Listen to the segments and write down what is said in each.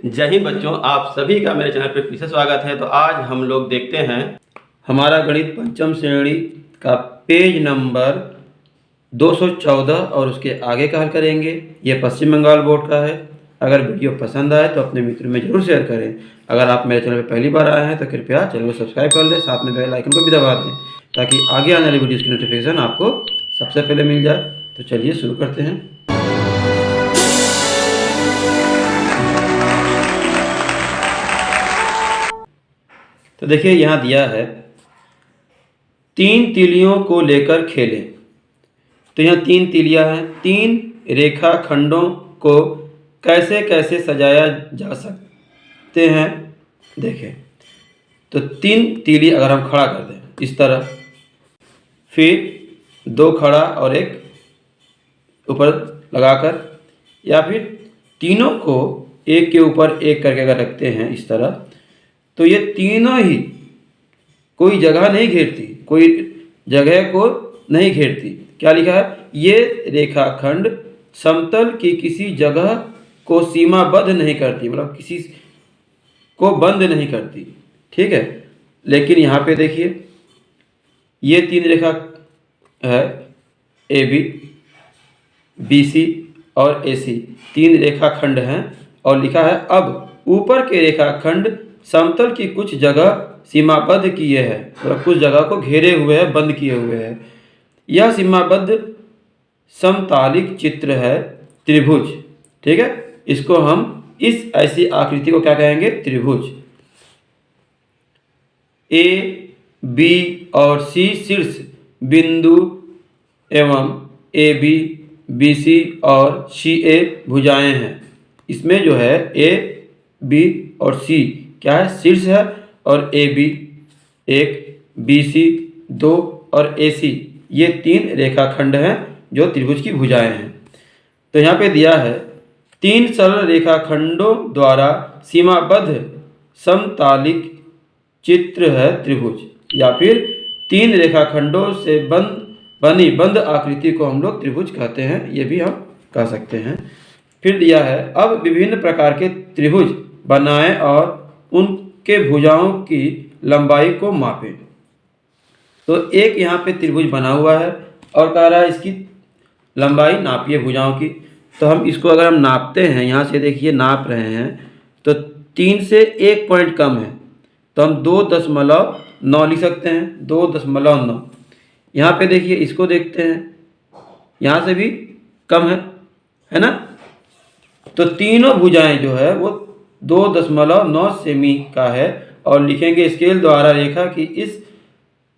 जय हिंद बच्चों, आप सभी का मेरे चैनल पर फिर से स्वागत है। तो आज हम लोग देखते हैं हमारा गणित पंचम श्रेणी का पेज नंबर 214 और उसके आगे का हल करेंगे। ये पश्चिम बंगाल बोर्ड का है। अगर वीडियो पसंद आए तो अपने मित्रों में जरूर शेयर करें। अगर आप मेरे चैनल पर पहली बार आए हैं तो कृपया चैनल को सब्सक्राइब कर लें, साथ में बेल आइकन को भी दबा दें ताकि आगे आने वाली वीडियोज़ की नोटिफिकेशन आपको सबसे पहले मिल जाए। तो चलिए शुरू करते हैं। तो देखिए यहाँ दिया है 3 तीलियों को लेकर खेलें। तो यहाँ 3 तीलियाँ हैं। 3 रेखाखंडों को कैसे कैसे सजाया जा सकते हैं देखें। तो 3 तीली अगर हम खड़ा कर दें इस तरह, फिर 2 खड़ा और 1 ऊपर लगाकर, या फिर तीनों को एक के ऊपर एक करके अगर रखते हैं इस तरह, तो ये तीनों ही कोई जगह नहीं घेरती, कोई जगह को नहीं घेरती। क्या लिखा है? ये रेखाखंड समतल की किसी जगह को सीमाबद्ध नहीं करती, मतलब किसी को बंद नहीं करती। ठीक है। लेकिन यहाँ पे देखिए ये 3 रेखा है, ए बी, बी सी और ए सी, 3 रेखाखंड हैं और लिखा है अब ऊपर के रेखाखंड समतल की कुछ जगह सीमाबद्ध किए हैं, मतलब कुछ जगह को घेरे हुए हैं, बंद किए हुए हैं। यह सीमाबद्ध समतालिक चित्र है त्रिभुज। ठीक है। इसको हम इस ऐसी आकृति को क्या कहेंगे? त्रिभुज। ए बी और सी शीर्ष बिंदु एवं ए बी, बी सी और सी ए भुजाएं हैं। इसमें जो है ए बी और सी क्या है? शीर्ष है, और ए बी 1, बी सी 2 और ए सी ये 3 रेखाखंड हैं जो त्रिभुज की भुजाएं हैं। तो यहाँ पे दिया है 3 सरल रेखाखंडों द्वारा सीमाबद्ध समतालिक चित्र है त्रिभुज, या फिर 3 रेखाखंडों से बनी बंद आकृति को हम लोग त्रिभुज कहते हैं, ये भी हम कह सकते हैं। फिर दिया है अब विभिन्न प्रकार के त्रिभुज बनाएं और उनके भुजाओं की लंबाई को मापें। तो एक यहाँ पे त्रिभुज बना हुआ है और कह रहा है इसकी लंबाई नापिए भुजाओं की। तो हम इसको अगर हम नापते हैं, यहाँ से देखिए नाप रहे हैं, तो 3 से 1 पॉइंट कम है, तो हम 2.9 लिख सकते हैं, 2.9। यहाँ पे देखिए इसको देखते हैं, यहाँ से भी कम है ना। तो तीनों भुजाएं जो है वो 2.9 सेमी का है, और लिखेंगे स्केल द्वारा रेखा कि इस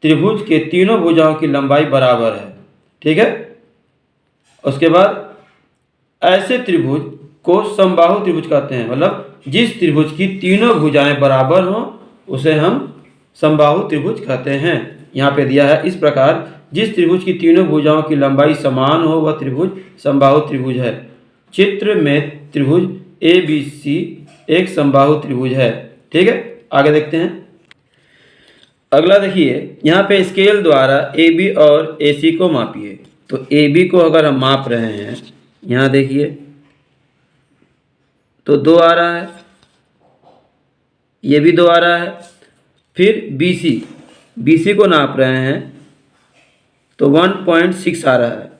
त्रिभुज के तीनों भुजाओं की लंबाई बराबर है। ठीक है। उसके बाद ऐसे त्रिभुज को समबाहु त्रिभुज कहते हैं, मतलब जिस त्रिभुज की तीनों भुजाएं बराबर हों उसे हम समबाहु त्रिभुज कहते हैं। यहाँ पे दिया है इस प्रकार जिस त्रिभुज की तीनों भुजाओं की लंबाई समान हो वह त्रिभुज समबाहु त्रिभुज है। चित्र में त्रिभुज ए बी सी एक समबाहु त्रिभुज है। ठीक है। आगे देखते हैं। अगला देखिए यहाँ पे स्केल द्वारा ए बी और ए सी को मापिए। तो ए बी को अगर हम माप रहे हैं, यहाँ देखिए तो 2 आ रहा है, ये भी 2 आ रहा है। फिर बी सी को नाप रहे हैं तो 1.6 आ रहा है।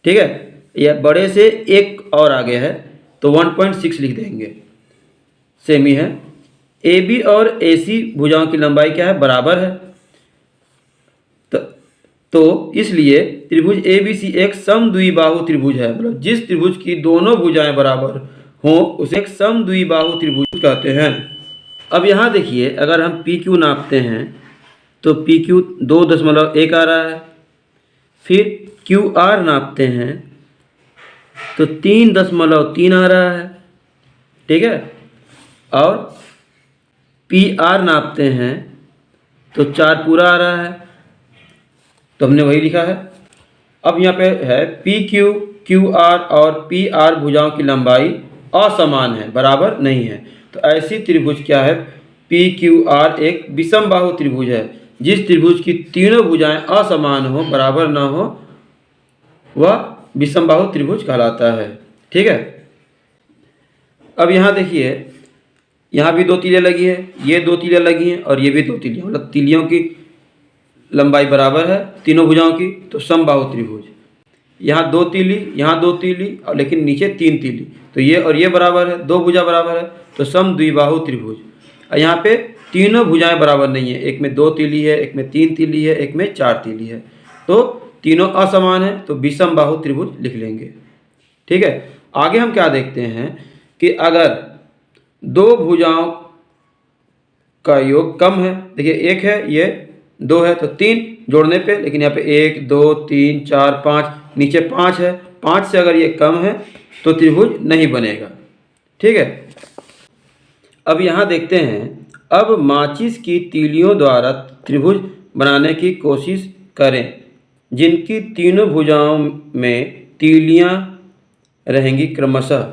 ठीक है। यह बड़े से एक और आगे है तो 1.6 लिख देंगे, सेमी है। ए बी और ए सी भुजाओं की लंबाई क्या है? बराबर है। तो इसलिए त्रिभुज ए बी सी एक समद्विबाहु त्रिभुज है, मतलब जिस त्रिभुज की दोनों भुजाएं बराबर हों उसे एक समद्विबाहु त्रिभुज कहते हैं। अब यहाँ देखिए अगर हम पी क्यू नापते हैं तो पी क्यू 2.1 आ रहा है। फिर क्यू आर नापते हैं तो 3.3 आ रहा है। ठीक है। और पी आर नापते हैं तो 4 पूरा आ रहा है, तो हमने वही लिखा है। अब यहाँ पे है पी क्यू, क्यू आर और पी आर भुजाओं की लंबाई असमान है, बराबर नहीं है। तो ऐसी त्रिभुज क्या है? पी क्यू आर एक विषमबाहु त्रिभुज है। जिस त्रिभुज की तीनों भुजाएं असमान हो, बराबर ना हो, वह विषमबाहु त्रिभुज कहलाता है। ठीक है। अब यहाँ देखिए यहाँ भी 2 तीलियाँ लगी है, ये 2 तीलियाँ लगी हैं और ये भी 2 तीलियाँ, मतलब तीलियों की लंबाई बराबर है तीनों भुजाओं की, तो समबाहु त्रिभुज। यहाँ 2 तीली, यहाँ 2 तीली और लेकिन नीचे 3 तीली, तो ये और ये बराबर है, 2 भुजा बराबर है, तो सम द्विबाहु त्रिभुज। और यहाँ पे तीनों भुजाएं बराबर नहीं है, एक में 2 तीली है, एक में 3 तीली है, एक में 4 तीली है, तो तीनों असमान है, तो विषमबाहु त्रिभुज लिख लेंगे। ठीक है, आगे हम क्या देखते हैं कि अगर 2 भुजाओं का योग कम है, देखिए 1 है, ये 2 है, तो 3 जोड़ने पे, लेकिन यहाँ पे 1 2 3 4 5, नीचे 5 है, 5 से अगर ये कम है तो त्रिभुज नहीं बनेगा। ठीक है, अब यहाँ देखते हैं, अब माचिस की तीलियों द्वारा त्रिभुज बनाने की कोशिश करें जिनकी तीनों भुजाओं में तीलियाँ रहेंगी क्रमशः।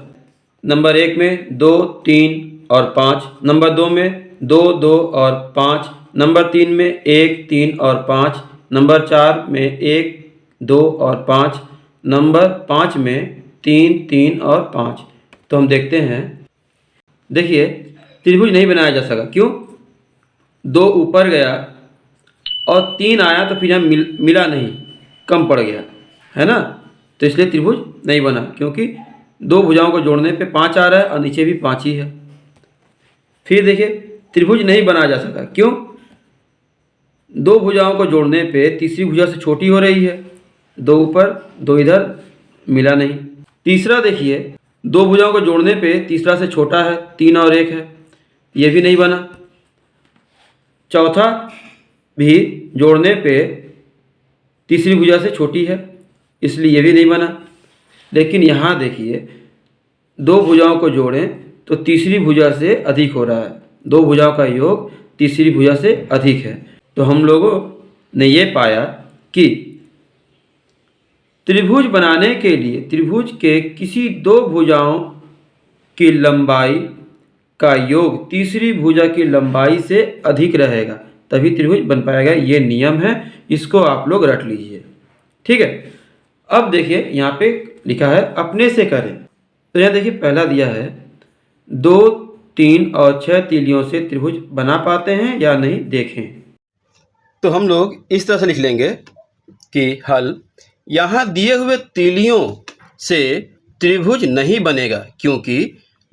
नंबर 1 में 2 3 और 5, नंबर 2 में 2 2 और 5, नंबर 3 में 1 3 और 5, नंबर 4 में 1 2 और 5, नंबर 5 में 3 3 और 5। तो हम देखते हैं, देखिए त्रिभुज नहीं बनाया जा सका, क्यों? 2 ऊपर गया और 3 आया तो फिर यहाँ मिला नहीं, कम पड़ गया, है ना, तो इसलिए त्रिभुज नहीं बना, क्योंकि 2 भुजाओं को जोड़ने पे 5 आ रहा है और नीचे भी 5 ही है। फिर देखिए त्रिभुज नहीं बनाया जा सका, क्यों? 2 भुजाओं को जोड़ने पे तीसरी भुजा से छोटी हो रही है, 2 ऊपर 2 इधर, मिला नहीं। तीसरा देखिए 2 भुजाओं को जोड़ने पे तीसरा से छोटा है, 3 और 1 है, ये भी नहीं बना। चौथा भी जोड़ने पे तीसरी भुजा से छोटी है, इसलिए ये भी नहीं बना। लेकिन यहाँ देखिए 2 भुजाओं को जोड़ें तो तीसरी भुजा से अधिक हो रहा है, 2 भुजाओं का योग तीसरी भुजा से अधिक है। तो हम लोगों ने ये पाया कि त्रिभुज बनाने के लिए त्रिभुज के किसी 2 भुजाओं की लंबाई का योग तीसरी भुजा की लंबाई से अधिक रहेगा, तभी त्रिभुज बन पाएगा। ये नियम है, इसको आप लोग रट लीजिए। ठीक है, अब देखिए यहाँ पे लिखा है अपने से करें, तो यहाँ देखिए पहला दिया है 2 3 और 6 तीलियों से त्रिभुज बना पाते हैं या नहीं, देखें। तो हम लोग इस तरह से लिख लेंगे कि हल, यहाँ दिए हुए तीलियों से त्रिभुज नहीं बनेगा क्योंकि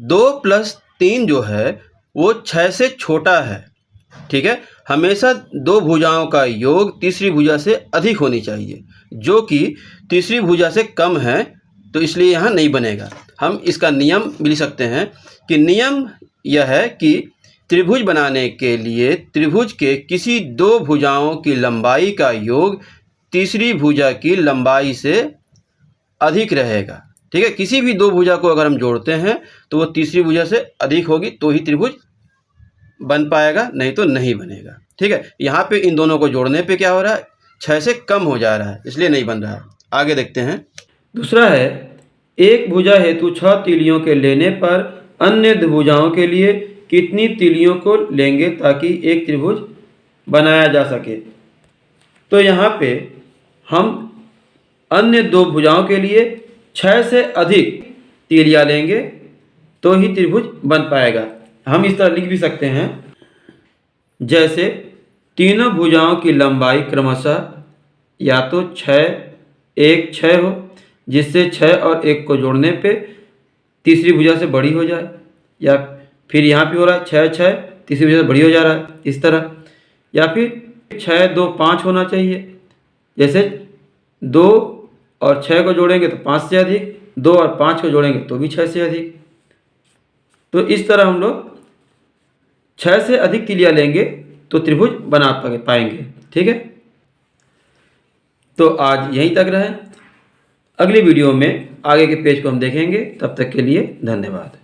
2 + 3 जो है वो 6 से छोटा है। ठीक है, हमेशा 2 भुजाओं का योग तीसरी भुजा से अधिक होनी चाहिए, जो कि तीसरी भुजा से कम है, तो इसलिए यहाँ नहीं बनेगा। हम इसका नियम भी लिख सकते हैं कि नियम यह है कि त्रिभुज बनाने के लिए त्रिभुज के किसी 2 भुजाओं की लंबाई का योग तीसरी भुजा की लंबाई से अधिक रहेगा। ठीक है, किसी भी 2 भुजा को अगर हम जोड़ते हैं तो वो तीसरी भुजा से अधिक होगी तो ही त्रिभुज बन पाएगा, नहीं तो नहीं बनेगा। ठीक है, यहाँ पे इन दोनों को जोड़ने पे क्या हो रहा है, 6 से कम हो जा रहा है, इसलिए नहीं बन रहा है। आगे देखते हैं, दूसरा है एक भुजा हेतु 6 तीलियों के लेने पर अन्य भुजाओं के लिए कितनी तीलियों को लेंगे ताकि एक त्रिभुज बनाया जा सके। तो यहाँ पे हम अन्य 2 भुजाओं के लिए 6 से अधिक तीलियाँ लेंगे तो ही त्रिभुज बन पाएगा। हम इस तरह लिख भी सकते हैं, जैसे तीनों भुजाओं की लंबाई क्रमशः या तो 6 1 6 हो, जिससे 6 और 1 को जोड़ने पे तीसरी भुजा से बड़ी हो जाए, या फिर यहाँ पे हो रहा है 6 6 तीसरी भुजा से बड़ी हो जा रहा है इस तरह, या फिर 6 2 5 होना चाहिए, जैसे 2 और 6 को जोड़ेंगे तो 5 से अधिक, 2 और 5 को जोड़ेंगे तो भी 6 से अधिक। तो इस तरह हम लोग 6 से अधिक तीलियाँ लेंगे तो त्रिभुज बना पाएंगे। ठीक है, तो आज यहीं तक रहे, अगली वीडियो में आगे के पेज को हम देखेंगे। तब तक के लिए धन्यवाद।